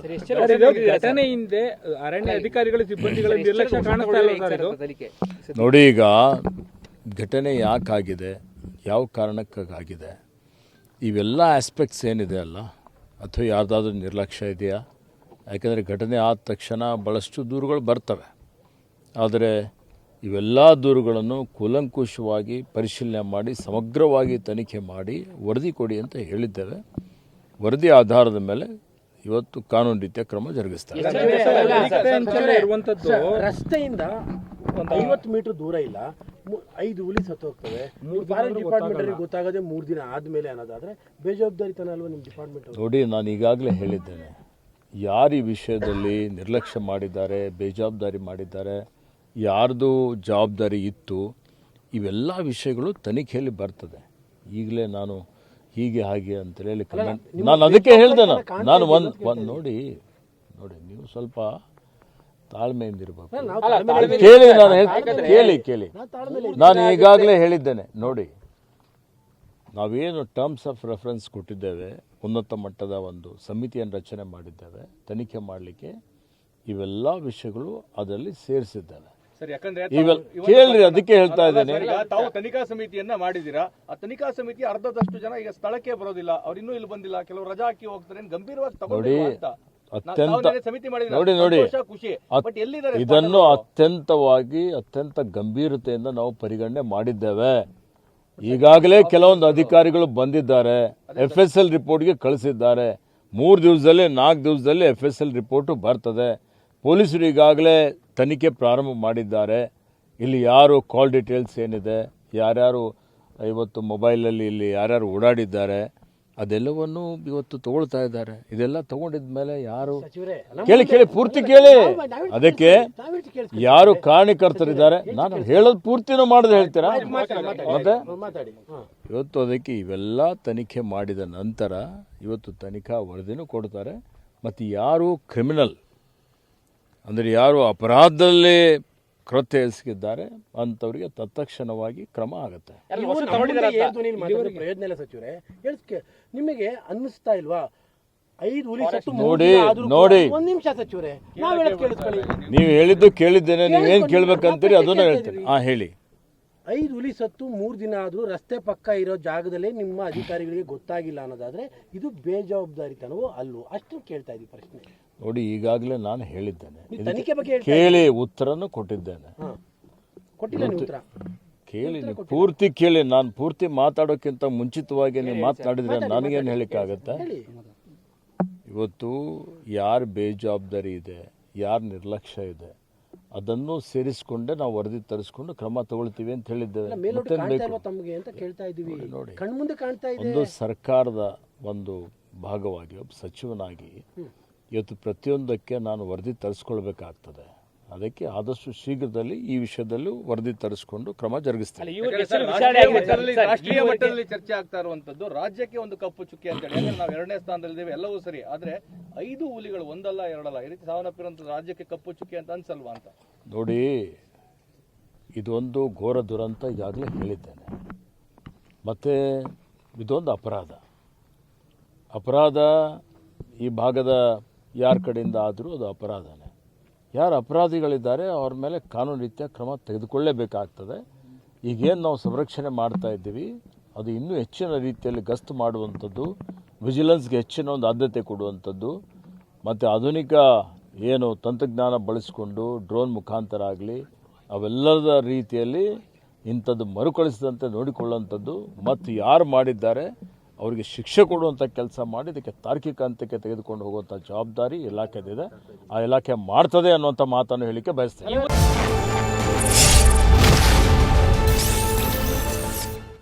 ಘಟನೆ ಹಿಂದೆ ಅರಣ್ಯ ಅಧಿಕಾರಿಗಳ ಸಿಬ್ಬಂದಿಗಳ ನಿರ್ಲಕ್ಷ್ಯ ಕಾಣಿಸ್ತಾ ಇಲ್ಲ. ನೋಡಿ, ಈಗ ಘಟನೆ ಯಾಕಾಗಿದೆ, ಯಾವ ಕಾರಣಕ್ಕಾಗಿದೆ, ಇವೆಲ್ಲ ಆಸ್ಪೆಕ್ಟ್ಸ್ ಏನಿದೆ ಅಲ್ಲ, ಅಥವಾ ಯಾರ್ದಾದ್ರೂ ನಿರ್ಲಕ್ಷ್ಯ ಇದೆಯಾ? ಯಾಕೆಂದರೆ ಘಟನೆ ಆದ ತಕ್ಷಣ ಭಾಳಷ್ಟು ದೂರುಗಳು ಬರ್ತವೆ. ಆದರೆ ಇವೆಲ್ಲ ದೂರುಗಳನ್ನು ಕೂಲಂಕುಷವಾಗಿ ಪರಿಶೀಲನೆ ಮಾಡಿ ಸಮಗ್ರವಾಗಿ ತನಿಖೆ ಮಾಡಿ ವರದಿ ಕೊಡಿ ಅಂತ ಹೇಳಿದ್ದೇವೆ. ವರದಿ ಆಧಾರದ ಮೇಲೆ ಇವತ್ತು ಕಾನೂನು ರೀತಿಯ ಕ್ರಮ ಜರುಗಿಸ್ತಾರೆ. ರಸ್ತೆಯಿಂದ 50 ಮೀಟರ್ ದೂರ ಇಲ್ಲ, 5 ಹುಲಿ ಸತ್ತೋಗ್ತವೆ. ಫಾರೆಸ್ಟ್ ಡಿಪಾರ್ಟ್ಮೆಂಟ್ ಗೊತ್ತಾಗದೆ 3 ದಿನ ಆದ್ಮೇಲೆ ಅನ್ನೋದಾದ್ರೆ ಬೇಜವಾಬ್ದಾರಿತನ ಅಲ್ವಾ ನಿಮ್ಮ ಡಿಪಾರ್ಟ್ಮೆಂಟ್? ನೋಡಿ, ನಾನು ಈಗಾಗಲೇ ಹೇಳಿದ್ದೇನೆ, ಯಾರು ಈ ವಿಷಯದಲ್ಲಿ ನಿರ್ಲಕ್ಷ್ಯ ಮಾಡಿದ್ದಾರೆ, ಬೇಜವಾಬ್ದಾರಿ ಮಾಡಿದ್ದಾರೆ, ಯಾರ್ದು ಜವಾಬ್ದಾರಿ ಇತ್ತು, ಇವೆಲ್ಲ ವಿಷಯಗಳು ತನಿಖೆಯಲ್ಲಿ ಬರ್ತದೆ. ಈಗಲೇ ನಾನು ಹೀಗೆ ಹಾಗೆ ಅಂತೇಳಿ ಕಮೆಂಟ್, ನಾನು ಅದಕ್ಕೆ ಹೇಳ್ದೆ. ನಾನು ಒಂದು ನೋಡಿ ನೀವು ಸ್ವಲ್ಪ ತಾಳ್ಮೆಯಿಂದ ಇರಬೇಕು. ಕೇಳಿ ನಾನು ಈಗಾಗಲೇ ಹೇಳಿದ್ದೇನೆ. ನೋಡಿ, ನಾವೇನು ಟರ್ಮ್ಸ್ ಆಫ್ ರೆಫರೆನ್ಸ್ ಕೊಟ್ಟಿದ್ದೇವೆ, ಉನ್ನತ ಮಟ್ಟದ ಒಂದು ಸಮಿತಿಯನ್ನು ರಚನೆ ಮಾಡಿದ್ದೇವೆ ತನಿಖೆ ಮಾಡಲಿಕ್ಕೆ, ಇವೆಲ್ಲ ವಿಷಯಗಳು ಅದರಲ್ಲಿ ಸೇರಿಸಿದ್ದೇವೆ. ಕೇಳ್ರಿ, ಅದಕ್ಕೆ ಹೇಳ್ತಾ ಇದ್ದೇನೆ. ತಾವು ತನಿಖಾ ಸಮಿತಿಯನ್ನ ಮಾಡಿದೀರಾ, ಆ ತನಿಖಾ ಸಮಿತಿ ಅರ್ಧದಷ್ಟು ಜನ ಈಗ ಸ್ಥಳಕ್ಕೆ ಬರೋದಿಲ್ಲ, ಅವ್ರು ಇನ್ನೂ ಇಲ್ಲಿ ಬಂದಿಲ್ಲ, ಕೆಲವು ರಜಾ ಹಾಕಿ ಹೋಗ್ತಾರೆ, ಗಂಭೀರವಾಗಿ ನೋಡಿ ಇದನ್ನು ಅತ್ಯಂತ ಗಂಭೀರತೆಯಿಂದ ನಾವು ಪರಿಗಣನೆ ಮಾಡಿದ್ದೇವೆ. ಈಗಾಗಲೇ ಕೆಲವೊಂದು ಅಧಿಕಾರಿಗಳು ಬಂದಿದ್ದಾರೆ, FSL ರಿಪೋರ್ಟ್ಗೆ ಕಳಿಸಿದ್ದಾರೆ. 3 ದಿವಸದಲ್ಲಿ 4 ದಿವಸದಲ್ಲಿ FSL ರಿಪೋರ್ಟ್ ಬರ್ತದೆ. ಪೊಲೀಸರು ಈಗಾಗಲೇ ತನಿಖೆ ಪ್ರಾರಂಭ ಮಾಡಿದ್ದಾರೆ. ಇಲ್ಲಿ ಯಾರು ಕಾಲ್ ಡೀಟೇಲ್ಸ್ ಏನಿದೆ, ಯಾರ್ಯಾರು ಇವತ್ತು ಮೊಬೈಲಲ್ಲಿ ಇಲ್ಲಿ ಯಾರ್ಯಾರು ಓಡಾಡಿದ್ದಾರೆ, ಅದೆಲ್ಲವನ್ನು ಇವತ್ತು ತಗೊಳ್ತಾ ಇದ್ದಾರೆ. ಇದೆಲ್ಲ ತಗೊಂಡಿದ ಮೇಲೆ ಯಾರು ಕೇಳಿ ಪೂರ್ತಿ ಕೇಳಿ, ಅದಕ್ಕೆ ಯಾರು ಕಾರಣಕರ್ತರಿದ್ದಾರೆ, ನಾನು ಹೇಳೋದು ಪೂರ್ತಿನೂ ಮಾಡದೆ ಹೇಳ್ತೀರಾ ಮತ್ತೆ? ಇವತ್ತು ಅದಕ್ಕೆ ಇವೆಲ್ಲ ತನಿಖೆ ಮಾಡಿದ ನಂತರ ಇವತ್ತು ತನಿಖಾ ವರದಿನೂ ಕೊಡ್ತಾರೆ. ಮತ್ತು ಯಾರು ಕ್ರಿಮಿನಲ್ ಅಂದರೆ ಯಾರು ಅಪರಾಧದಲ್ಲಿ ಕೃತ್ಯ ಎಸಗಿದ್ದಾರೆ ಅಂಥವ್ರಿಗೆ ತತ್ಕ್ಷಣವಾಗಿ ಕ್ರಮ ಆಗುತ್ತೆ. ಪ್ರಯೋಜನ ಇಲ್ಲ ಸಚಿವರೇ, ನಿಮಗೆ ಅನ್ನಿಸ್ತಾ ಇಲ್ವಾ? 5 ಹುಲಿ ಸತ್ತು ನೋಡಿ ಒಂದು ನಿಮಿಷ ಸಚಿವರೇ, ನೀವು ಹೇಳಿದ್ದು ಕೇಳಿದ್ದೇನೆ, ನೀವೇನು ಕೇಳ್ಬೇಕಂತೀರಿ ಅದನ್ನ ಹೇಳ್ತೀನಿ. ಹೇಳಿ. 5 ಹುಲಿ ಸತ್ತು 3 ದಿನ ಆದ್ರೂ ರಸ್ತೆ ಪಕ್ಕ ಇರೋ ಜಾಗದಲ್ಲೇ ನಿಮ್ಮ ಅಧಿಕಾರಿಗಳಿಗೆ ಗೊತ್ತಾಗಿಲ್ಲ ಅನ್ನೋದಾದ್ರೆ ಇದು ಬೇಜವಾಬ್ದಾರಿತನವೋ ಅಲ್ವೋ? ಅಷ್ಟು ಕೇಳ್ತಾ ಇದ್ದೀವಿ ಪ್ರಶ್ನೆ. ನೋಡಿ, ಈಗಾಗಲೇ ನಾನು ಹೇಳಿದ್ದೇನೆ, ಕೇಳಿ, ಉತ್ತರನು ಕೊಟ್ಟಿದ್ದೇನೆ. ಕೇಳಿ, ನೀವು ಪೂರ್ತಿ ಕೇಳಿ. ನಾನು ಪೂರ್ತಿ ಮಾತಾಡೋಕ್ಕಿಂತ ಮುಂಚಿತವಾಗಿ ನೀವು ಮಾತನಾಡಿದ್ರೆ ನನಗೇನು ಹೇಳಿಕ್ಕಾಗತ್ತೆ? ಇವತ್ತು ಯಾರು ಬೇಜವಾಬ್ದಾರಿ ಇದೆ, ಯಾರು ನಿರ್ಲಕ್ಷ್ಯ ಇದೆ, ಅದನ್ನು ಸೇರಿಸಿಕೊಂಡೆ ನಾವು ವರದಿ ತರಿಸ್ಕೊಂಡು ಕ್ರಮ ತಗೊಳ್ತೀವಿ ಅಂತ ಹೇಳಿದ್ದೇವೆ. ನೋಡಿ, ಒಂದು ಸರ್ಕಾರದ ಒಂದು ಭಾಗವಾಗಿ ಒಬ್ಬ ಸಚಿವನಾಗಿ ಇವತ್ತು ಪ್ರತಿಯೊಂದಕ್ಕೆ ನಾನು ವರದಿ ತರಿಸ್ಕೊಳ್ಬೇಕಾಗ್ತದೆ. ಅದಕ್ಕೆ ಆದಷ್ಟು ಶೀಘ್ರದಲ್ಲಿ ಈ ವಿಷಯದಲ್ಲೂ ವರದಿ ತರಿಸ್ಕೊಂಡು ಕ್ರಮ ಜರುಗಿಸ್ತಾರೆ. ರಾಷ್ಟ್ರೀಯ ಮಟ್ಟದಲ್ಲಿ ಚರ್ಚೆ ಆಗ್ತಾ ಇರುವಂತದ್ದು ರಾಜ್ಯಕ್ಕೆ ಒಂದು ಕಪ್ಪು ಚುಕ್ಕಿ ಅಂತ ಹೇಳಿ, ನಾವು 2ನೇ ಸ್ಥಾನದಲ್ಲಿದ್ದೇವೆ, ಎಲ್ಲವೂ ಸರಿ. ಆದ್ರೆ 5 ಹುಲಿಗಳು ಒಂದಲ್ಲ ಎರಡಲ್ಲ ಈ ರೀತಿ ಸಾವನ್ನಪ್ಪಿರುವಂತದ್ದು ರಾಜ್ಯಕ್ಕೆ ಕಪ್ಪು ಚುಕ್ಕಿ ಅಂತ ಅನ್ಸಲ್ವಾ ಅಂತ? ನೋಡಿ, ಇದೊಂದು ಘೋರ ದುರಂತ ಈಗಾಗಲೇ ಹೇಳಿದ್ದೇನೆ. ಮತ್ತೆ ಇದೊಂದು ಅಪರಾಧ ಈ ಭಾಗದ ಯಾರ ಕಡೆಯಿಂದ ಆದರೂ ಅದು ಅಪರಾಧನೇ. ಯಾರು ಅಪರಾಧಿಗಳಿದ್ದಾರೆ ಅವ್ರ ಮೇಲೆ ಕಾನೂನು ರೀತಿಯ ಕ್ರಮ ತೆಗೆದುಕೊಳ್ಳಲೇಬೇಕಾಗ್ತದೆ. ಈಗೇನು ನಾವು ಸಂರಕ್ಷಣೆ ಮಾಡ್ತಾ ಇದ್ದೀವಿ ಅದು ಇನ್ನೂ ಹೆಚ್ಚಿನ ರೀತಿಯಲ್ಲಿ ಗಸ್ತು ಮಾಡುವಂಥದ್ದು, ವಿಜಿಲೆನ್ಸ್ಗೆ ಹೆಚ್ಚಿನ ಒಂದು ಆದ್ಯತೆ ಕೊಡುವಂಥದ್ದು, ಮತ್ತು ಆಧುನಿಕ ಏನು ತಂತ್ರಜ್ಞಾನ ಬಳಸಿಕೊಂಡು ಡ್ರೋನ್ ಮುಖಾಂತರ ಆಗಲಿ ಅವೆಲ್ಲದ ರೀತಿಯಲ್ಲಿ ಇಂಥದ್ದು ಮರುಕಳಿಸಿದಂತೆ ನೋಡಿಕೊಳ್ಳುವಂಥದ್ದು, ಮತ್ತು ಯಾರು ಮಾಡಿದ್ದಾರೆ ಅವರಿಗೆ ಶಿಕ್ಷೆ ಕೊಡುವಂಥ ಕೆಲಸ ಮಾಡಿ ಇದಕ್ಕೆ ತಾರ್ಕಿಕ ಹಂತಕ್ಕೆ ತೆಗೆದುಕೊಂಡು ಹೋಗುವಂಥ ಜವಾಬ್ದಾರಿ ಇಲಾಖೆದಿದೆ. ಆ ಇಲಾಖೆ ಮಾಡ್ತದೆ ಅನ್ನುವಂಥ ಮಾತನ್ನು ಹೇಳಿಕೆ ಬಯಸ್ತೇನೆ.